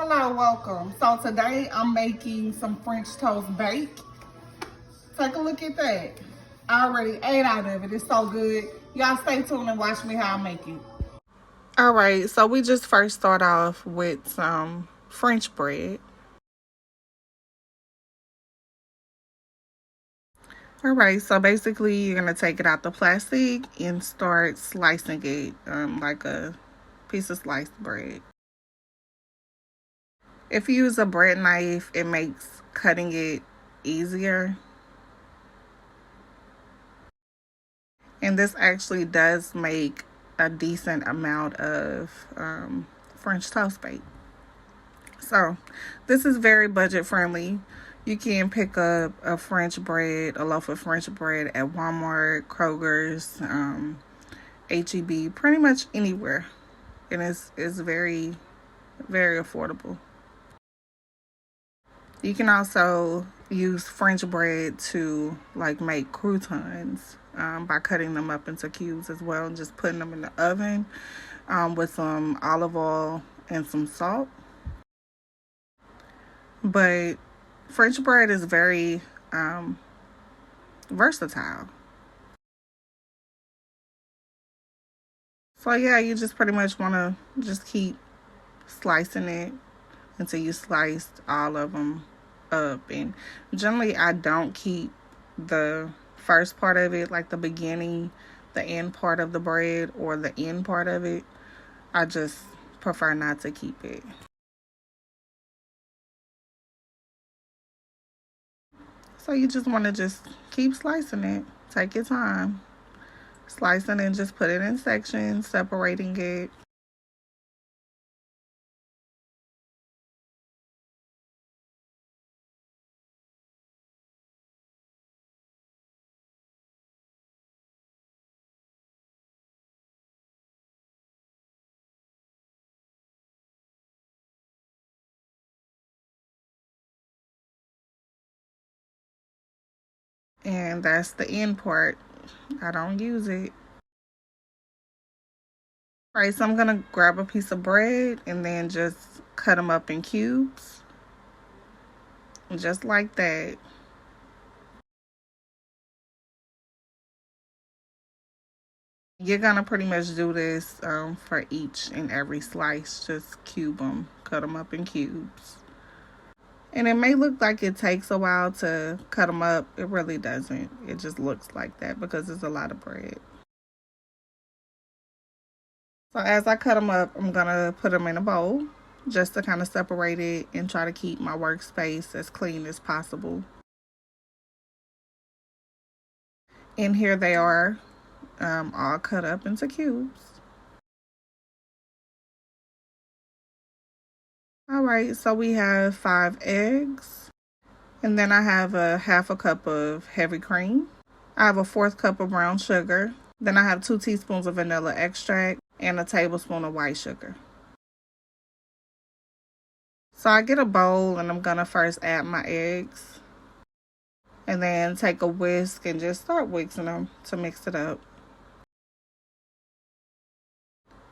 Hello, welcome. So today I'm making some French toast bake. Take a look at that. I already ate out of it. It's so good. Y'all stay tuned and watch me how I make it. All right, so we just first start off with some French bread. All right, so basically you're gonna take it out the plastic and start slicing it like a piece of sliced bread. If you use a bread knife, it makes cutting it easier. And this actually does make a decent amount of French toast bake. So this is very budget friendly. You can pick up a loaf of French bread at Walmart, Kroger's, HEB, pretty much anywhere. And it's very, very affordable. You can also use French bread to like make croutons by cutting them up into cubes as well and just putting them in the oven with some olive oil and some salt. But French bread is very versatile. So yeah, you just pretty much want to just keep slicing it until you sliced all of them up. And generally I don't keep the first part of it, like the beginning, the end part of the bread, or the end part of it. I just prefer not to keep it. So you just want to just keep slicing it. Take your time. Slicing and just put it in sections, separating it. And that's the end part. I don't use it. All right, so I'm gonna grab a piece of bread and then just cut them up in cubes. Just like that. You're gonna pretty much do this for each and every slice. Just cube them, cut them up in cubes. And it may look like it takes a while to cut them up. It really doesn't. It just looks like that because it's a lot of bread. So as I cut them up, I'm gonna put them in a bowl just to kind of separate it and try to keep my workspace as clean as possible. And here they are, all cut up into cubes. All right, so we have 5 eggs. And then I have a half a cup of heavy cream. I have a 1/4 cup of brown sugar. Then I have 2 teaspoons of vanilla extract and a tablespoon of white sugar. So I get a bowl and I'm gonna first add my eggs. And then take a whisk and just start whisking them to mix it up.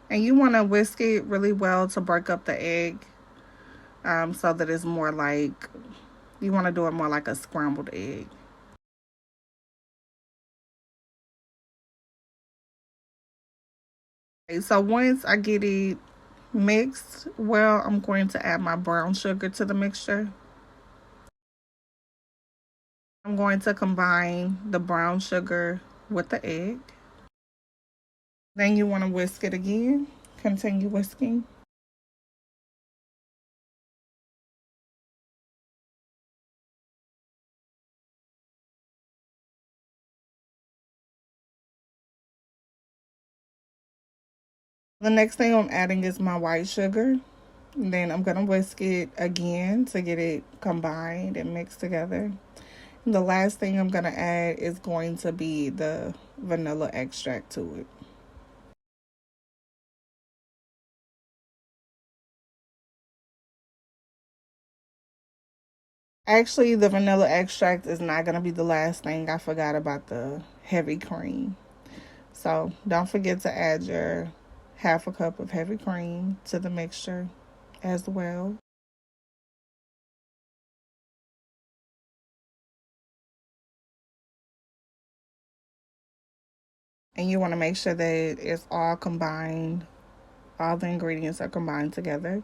And you want to whisk it really well to break up the egg so that it's more like, you want to do it more like a scrambled egg. Okay, so once I get it mixed well, I'm going to add my brown sugar to the mixture. I'm going to combine the brown sugar with the egg. Then you want to whisk it again. Continue whisking. The next thing I'm adding is my white sugar. And then I'm going to whisk it again to get it combined and mixed together. And the last thing I'm going to add is going to be the vanilla extract to it. Actually, the vanilla extract is not going to be the last thing. I forgot about the heavy cream. So don't forget to add your half a cup of heavy cream to the mixture as well. And you want to make sure that it's all combined, all the ingredients are combined together.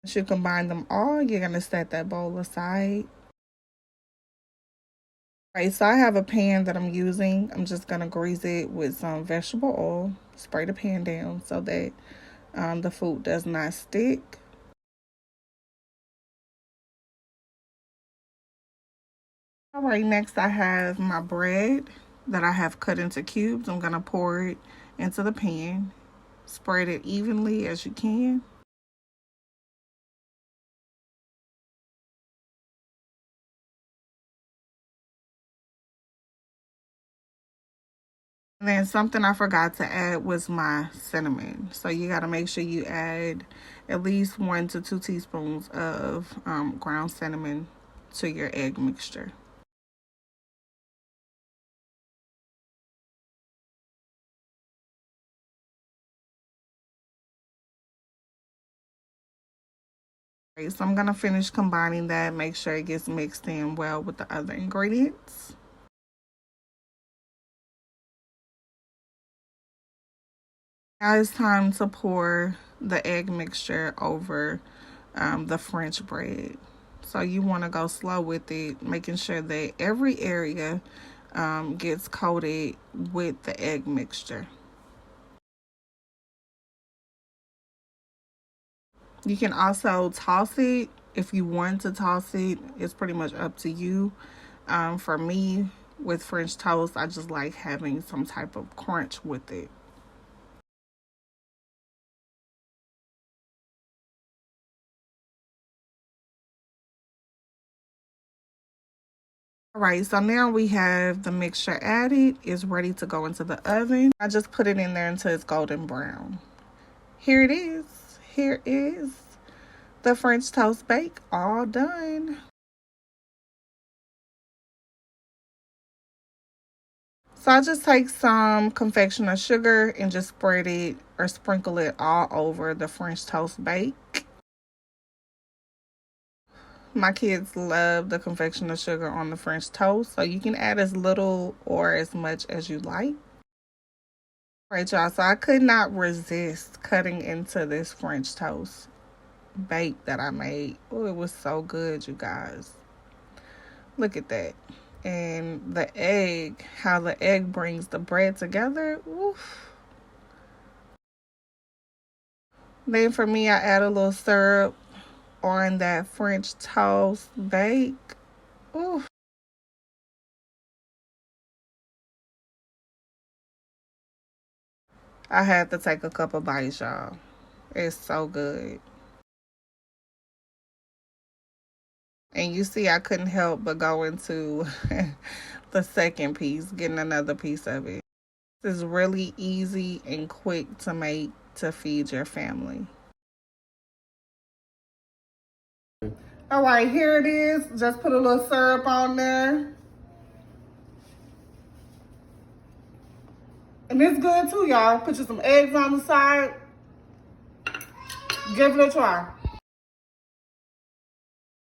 Once you combine them all, you're going to set that bowl aside. Right, so I have a pan that I'm using. I'm just going to grease it with some vegetable oil. Spray the pan down so that the food does not stick. All right, next I have my bread that I have cut into cubes. I'm going to pour it into the pan. Spread it evenly as you can. And then something I forgot to add was my cinnamon. So you got to make sure you add at least 1 to 2 teaspoons of ground cinnamon to your egg mixture. Okay, so I'm going to finish combining that, make sure it gets mixed in well with the other ingredients. Now it's time to pour the egg mixture over the French bread. So you want to go slow with it, making sure that every area gets coated with the egg mixture. You can also toss it if you want to toss it. It's pretty much up to you. For me, with French toast, I just like having some type of crunch with it. All right, so now we have the mixture added. It's ready to go into the oven. I just put it in there until it's golden brown. Here it is. Here is the French toast bake, all done. So I just take some confectioner sugar and just spread it or sprinkle it all over the French toast bake. My kids love the confectioner sugar on the French toast, so you can add as little or as much as you like. All right, y'all, so I could not resist cutting into this French toast bake that I made. Oh, it was so good, you guys. Look at that. And the egg, how the egg brings the bread together. Oof. Then for me, I add a little syrup on that French toast bake. Ooh. I had to take a couple bites, y'all. It's so good. And you see, I couldn't help but go into the second piece, getting another piece of it. This is really easy and quick to make to feed your family. All right, here it is. Just put a little syrup on there. And it's good too, y'all. Put you some eggs on the side. Give it a try.